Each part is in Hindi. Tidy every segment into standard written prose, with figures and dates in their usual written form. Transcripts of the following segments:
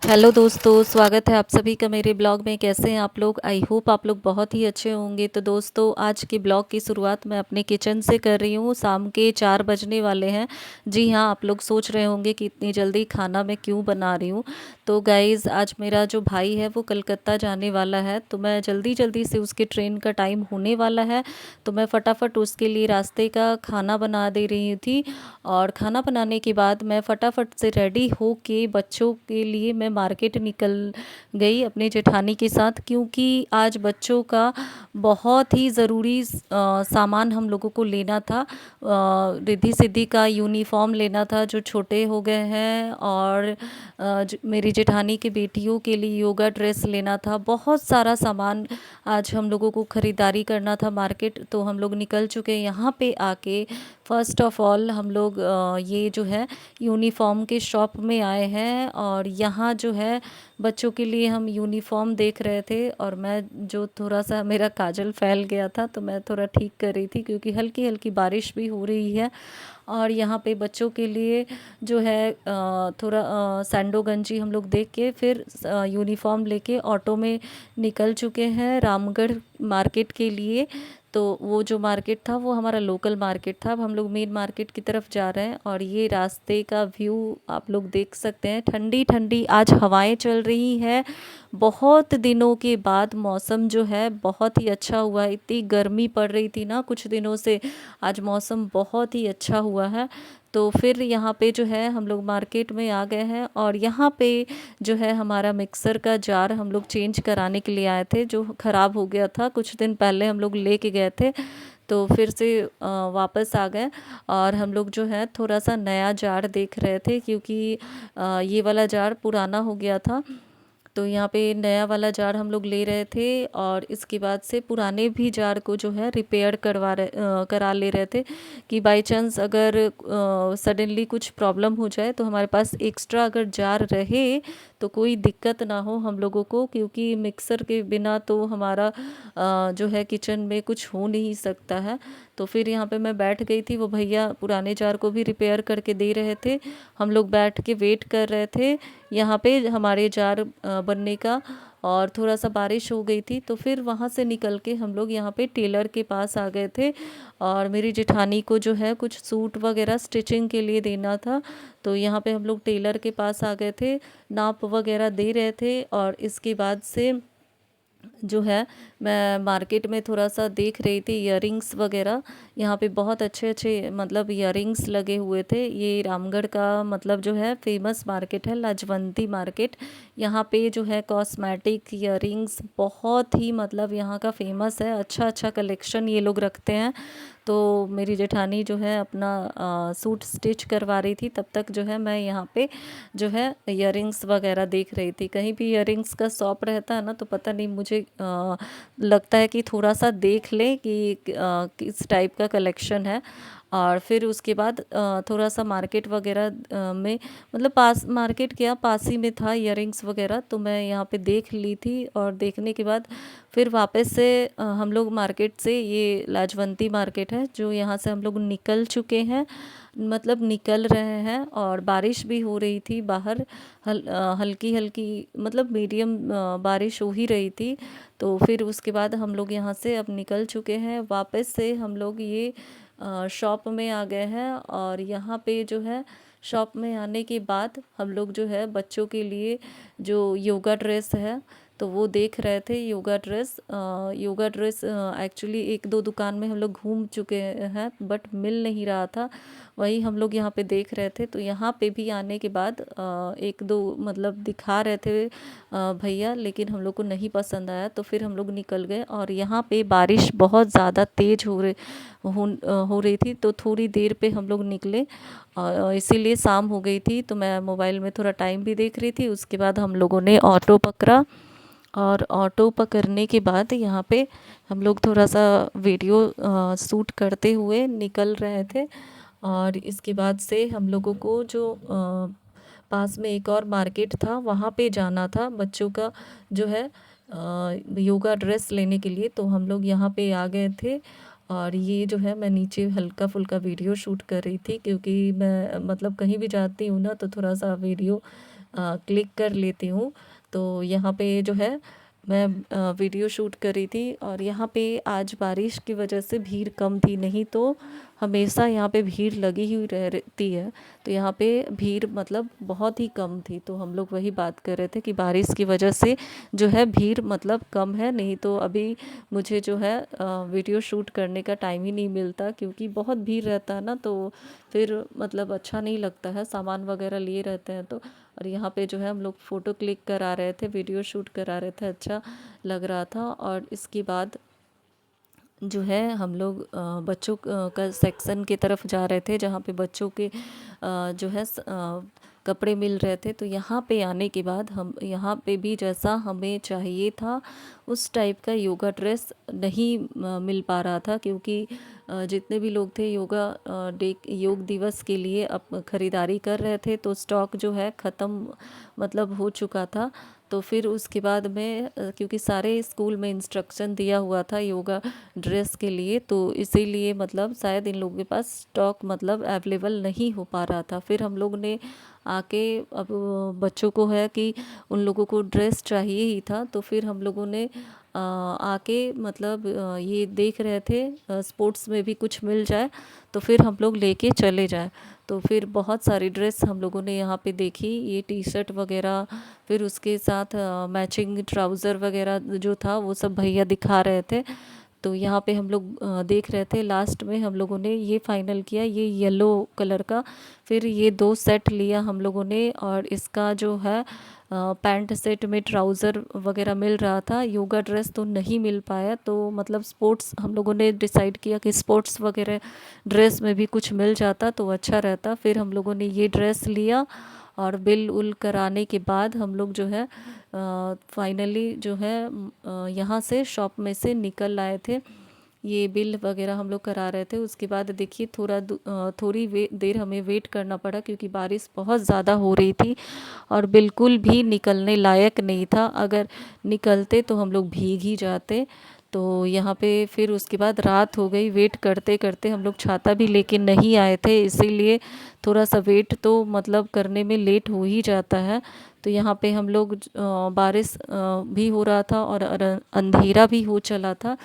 हेलो दोस्तों, स्वागत है आप सभी का मेरे ब्लॉग में। कैसे हैं आप लोग? आई होप आप लोग बहुत ही अच्छे होंगे। तो दोस्तों, आज की ब्लॉग की शुरुआत मैं अपने किचन से कर रही हूँ। शाम के 4 बजने वाले हैं। जी हाँ, आप लोग सोच रहे होंगे कि इतनी जल्दी खाना मैं क्यों बना रही हूँ। तो गाइज़, आज मेरा जो भाई है वो कलकत्ता जाने वाला है, तो मैं जल्दी जल्दी से उसके ट्रेन का टाइम होने वाला है, तो मैं फटाफट उसके लिए रास्ते का खाना बना दे रही थी। और खाना बनाने के बाद मैं फटाफट से रेडी हो के बच्चों के लिए मैं मार्केट निकल गई अपने जेठानी के साथ, क्योंकि आज बच्चों का बहुत ही ज़रूरी सामान हम लोगों को लेना था। रिद्धि सिद्धि का यूनिफॉर्म लेना था जो छोटे हो गए हैं, और मेरी जेठानी की बेटियों के लिए योगा ड्रेस लेना था। बहुत सारा सामान आज हम लोगों को ख़रीदारी करना था मार्केट, तो हम लोग निकल चुके हैं। यहाँ पे आके फ़र्स्ट ऑफ़ ऑल हम लोग ये जो है यूनिफ़ॉर्म के शॉप में आए हैं, और यहाँ जो है बच्चों के लिए हम यूनिफ़ॉर्म देख रहे थे। और मैं जो थोड़ा सा मेरा काजल फैल गया था, तो मैं थोड़ा ठीक कर रही थी, क्योंकि हल्की हल्की बारिश भी हो रही है। और यहाँ पे बच्चों के लिए जो है थोड़ा सैंडो गंजी हम लोग देख के फिर यूनिफ़ॉर्म लेके ऑटो में निकल चुके हैं रामगढ़ मार्केट के लिए। तो वो जो मार्केट था वो हमारा लोकल मार्केट था। अब हम लोग मेन मार्केट की तरफ जा रहे हैं, और ये रास्ते का व्यू आप लोग देख सकते हैं। ठंडी ठंडी आज हवाएं चल रही हैं। बहुत दिनों के बाद मौसम जो है बहुत ही अच्छा हुआ है। इतनी गर्मी पड़ रही थी ना कुछ दिनों से, आज मौसम बहुत ही अच्छा हुआ है। तो फिर यहाँ पे जो है हम लोग मार्केट में आ गए हैं, और यहाँ पे जो है हमारा मिक्सर का जार हम लोग चेंज कराने के लिए आए थे, जो ख़राब हो गया था कुछ दिन पहले हम लोग लेके गए थे। तो फिर से वापस आ गए, और हम लोग जो है थोड़ा सा नया जार देख रहे थे, क्योंकि ये वाला जार पुराना हो गया था। तो यहाँ पे नया वाला जार हम लोग ले रहे थे, और इसके बाद से पुराने भी जार को जो है रिपेयर करा ले रहे थे, कि बाय चांस अगर सडनली कुछ प्रॉब्लम हो जाए तो हमारे पास एक्स्ट्रा अगर जार रहे तो कोई दिक्कत ना हो हम लोगों को, क्योंकि मिक्सर के बिना तो हमारा जो है किचन में कुछ हो नहीं सकता है। तो फिर यहाँ पे मैं बैठ गई थी, वो भैया पुराने जार को भी रिपेयर करके दे रहे थे। हम लोग बैठ के वेट कर रहे थे यहाँ पे हमारे जार बनने का। और थोड़ा सा बारिश हो गई थी, तो फिर वहाँ से निकल के हम लोग यहाँ पे टेलर के पास आ गए थे, और मेरी जेठानी को जो है कुछ सूट वगैरह स्टिचिंग के लिए देना था। तो यहाँ पे हम लोग टेलर के पास आ गए थे, नाप वगैरह दे रहे थे। और इसके बाद से जो है मैं मार्केट में थोड़ा सा देख रही थी इयररिंग्स वगैरह। यहाँ पे बहुत अच्छे अच्छे मतलब इयररिंग्स लगे हुए थे। ये रामगढ़ का मतलब जो है फेमस मार्केट है, लाजवंती मार्केट। यहाँ पे जो है कॉस्मेटिक इयररिंग्स बहुत ही मतलब यहाँ का फेमस है। अच्छा अच्छा कलेक्शन ये लोग रखते हैं। तो मेरी जेठानी जो है अपना सूट स्टिच करवा रही थी, तब तक जो है मैं यहाँ पे जो है इयररिंग्स वगैरह देख रही थी। कहीं भी इयररिंग्स का शॉप रहता है ना, तो पता नहीं मुझे लगता है कि थोड़ा सा देख लें कि किस टाइप का कलेक्शन है। और फिर उसके बाद थोड़ा सा मार्केट वगैरह में मतलब पास मार्केट क्या पास ही में था इयररिंग्स वगैरह, तो मैं यहाँ पे देख ली थी। और देखने के बाद फिर वापस से हम लोग मार्केट से, ये लाजवंती मार्केट है जो यहाँ से हम लोग निकल चुके हैं, मतलब निकल रहे हैं। और बारिश भी हो रही थी बाहर, हल्की हल्की मतलब मीडियम बारिश हो ही रही थी। तो फिर उसके बाद हम लोग यहाँ से अब निकल चुके हैं। वापस से हम लोग ये शॉप में आ गए हैं, और यहाँ पे जो है शॉप में आने के बाद हम लोग जो है बच्चों के लिए जो योगा ड्रेस है तो वो देख रहे थे। योगा ड्रेस एक्चुअली एक दो दुकान में हम लोग घूम चुके हैं, बट मिल नहीं रहा था। वही हम लोग यहाँ पे देख रहे थे। तो यहाँ पे भी आने के बाद एक दो मतलब दिखा रहे थे भैया, लेकिन हम लोग को नहीं पसंद आया, तो फिर हम लोग निकल गए। और यहाँ पे बारिश बहुत ज़्यादा तेज़ हो रही थी, तो थोड़ी देर पे हम लोग निकले, इसीलिए शाम हो गई थी। तो मैं मोबाइल में थोड़ा टाइम भी देख रही थी। उसके बाद हम लोगों ने ऑटो पकड़ा, और ऑटो पकड़ने के बाद यहाँ पे हम लोग थोड़ा सा वीडियो शूट करते हुए निकल रहे थे। और इसके बाद से हम लोगों को जो पास में एक और मार्केट था वहाँ पे जाना था बच्चों का जो है योगा ड्रेस लेने के लिए। तो हम लोग यहाँ पे आ गए थे, और ये जो है मैं नीचे हल्का फुल्का वीडियो शूट कर रही थी, क्योंकि मैं मतलब कहीं भी जाती हूँ ना तो थोड़ा सा वीडियो क्लिक कर लेती हूँ। तो यहाँ पे जो है मैं वीडियो शूट कर रही थी और यहाँ पे आज बारिश की वजह से भीड़ कम थी, नहीं तो हमेशा यहाँ पे भीड़ लगी हुई रहती है। तो यहाँ पे भीड़ मतलब बहुत ही कम थी। तो हम लोग वही बात कर रहे थे कि बारिश की वजह से जो है भीड़ मतलब कम है, नहीं तो अभी मुझे जो है वीडियो शूट करने का टाइम ही नहीं मिलता, क्योंकि बहुत भीड़ रहता है ना, तो फिर मतलब अच्छा नहीं लगता है, सामान वगैरह लिए रहते हैं तो। और यहाँ पे जो है हम लोग फ़ोटो क्लिक करा रहे थे, वीडियो शूट करा रहे थे, अच्छा लग रहा था। और इसके बाद जो है हम लोग बच्चों का सेक्शन की तरफ जा रहे थे, जहाँ पे बच्चों के जो है कपड़े मिल रहे थे। तो यहाँ पे आने के बाद हम यहाँ पे भी जैसा हमें चाहिए था उस टाइप का योगा ड्रेस नहीं मिल पा रहा था, क्योंकि जितने भी लोग थे योगा डे योग दिवस के लिए अब ख़रीदारी कर रहे थे, तो स्टॉक जो है ख़त्म मतलब हो चुका था। तो फिर उसके बाद में क्योंकि सारे स्कूल में इंस्ट्रक्शन दिया हुआ था योगा ड्रेस के लिए, तो इसीलिए मतलब शायद इन लोगों के पास स्टॉक मतलब अवेलेबल नहीं हो पा रहा था। फिर हम लोग ने आके अब बच्चों को है कि उन लोगों को ड्रेस चाहिए ही था, तो फिर हम लोगों ने आके मतलब ये देख रहे थे स्पोर्ट्स में भी कुछ मिल जाए तो फिर हम लोग लेके चले जाएं। तो फिर बहुत सारी ड्रेस हम लोगों ने यहाँ पे देखी, ये टी शर्ट वगैरह, फिर उसके साथ मैचिंग ट्राउज़र वगैरह जो था वो सब भैया दिखा रहे थे। तो यहाँ पे हम लोग देख रहे थे, लास्ट में हम लोगों ने ये फाइनल किया, ये येलो कलर का। फिर ये 2 सेट लिया हम लोगों ने, और इसका जो है पैंट सेट में ट्राउज़र वगैरह मिल रहा था, योगा ड्रेस तो नहीं मिल पाया। तो मतलब स्पोर्ट्स हम लोगों ने डिसाइड किया कि स्पोर्ट्स वगैरह ड्रेस में भी कुछ मिल जाता तो अच्छा रहता। फिर हम लोगों ने ये ड्रेस लिया और बिल उल कराने के बाद हम लोग जो है फाइनली जो है यहाँ से शॉप में से निकल आए थे। ये बिल वगैरह हम लोग करा रहे थे, उसके बाद देखिए थोड़ी देर हमें वेट करना पड़ा, क्योंकि बारिश बहुत ज़्यादा हो रही थी और बिल्कुल भी निकलने लायक नहीं था। अगर निकलते तो हम लोग भीग ही जाते। तो यहाँ पे फिर उसके बाद रात हो गई, वेट करते करते हम लोग छाता भी लेके नहीं आए थे, इसीलिए थोड़ा सा वेट तो मतलब करने में लेट हो ही जाता है। तो यहाँ पे हम लोग बारिश भी हो रहा था और अंधेरा भी हो चला था।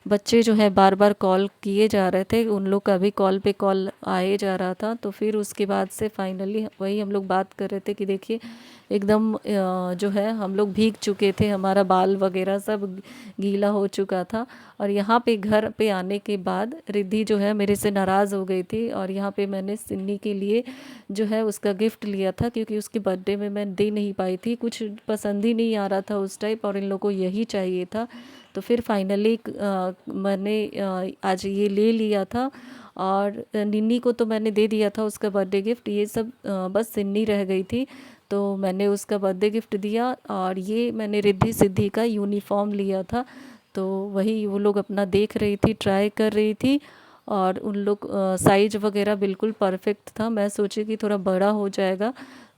बच्चे जो है बार बार कॉल किए जा रहे थे, उन लोग का भी कॉल पे कॉल आए जा रहा था। तो फिर उसके बाद से फाइनली वही हम लोग बात कर रहे थे कि देखिए एकदम जो है हम लोग भीग चुके थे, हमारा बाल वगैरह सब गीला हो चुका था। और यहाँ पे घर पे आने के बाद रिद्धि जो है मेरे से नाराज़ हो गई थी, और यहाँ पे मैंने सिन्नी के लिए जो है उसका गिफ्ट लिया था, क्योंकि उसके बर्थडे में मैं दे नहीं पाई थी, कुछ पसंद ही नहीं आ रहा था उस टाइप, और इन लोगों को यही चाहिए था। तो फिर फाइनली मैंने आज ये ले लिया था। और निन्नी को तो मैंने दे दिया था उसका बर्थडे गिफ्ट, ये सब बस सिन्नी रह गई थी, तो मैंने उसका बर्थडे गिफ्ट दिया। और ये मैंने रिद्धि सिद्धि का यूनिफॉर्म लिया था, तो वही वो लोग अपना देख रही थी, ट्राई कर रही थी। और उन लोग साइज वगैरह बिल्कुल परफेक्ट था, मैं सोची कि थोड़ा बड़ा हो जाएगा,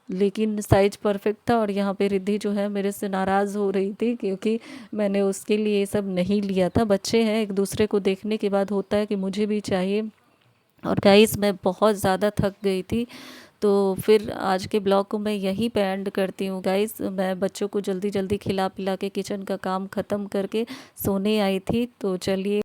लेकिन साइज परफेक्ट था। और यहाँ पे रिद्धि जो है मेरे से नाराज़ हो रही थी, क्योंकि मैंने उसके लिए ये सब नहीं लिया था। बच्चे हैं, एक दूसरे को देखने के बाद होता है कि मुझे भी चाहिए। और गाइस मैं बहुत ज़्यादा थक गई थी, तो फिर आज के ब्लॉग को मैं यहीं पे एंड करती हूँ गाइस। मैं बच्चों को जल्दी जल्दी खिला पिला के किचन का काम ख़त्म करके सोने आई थी, तो चलिए।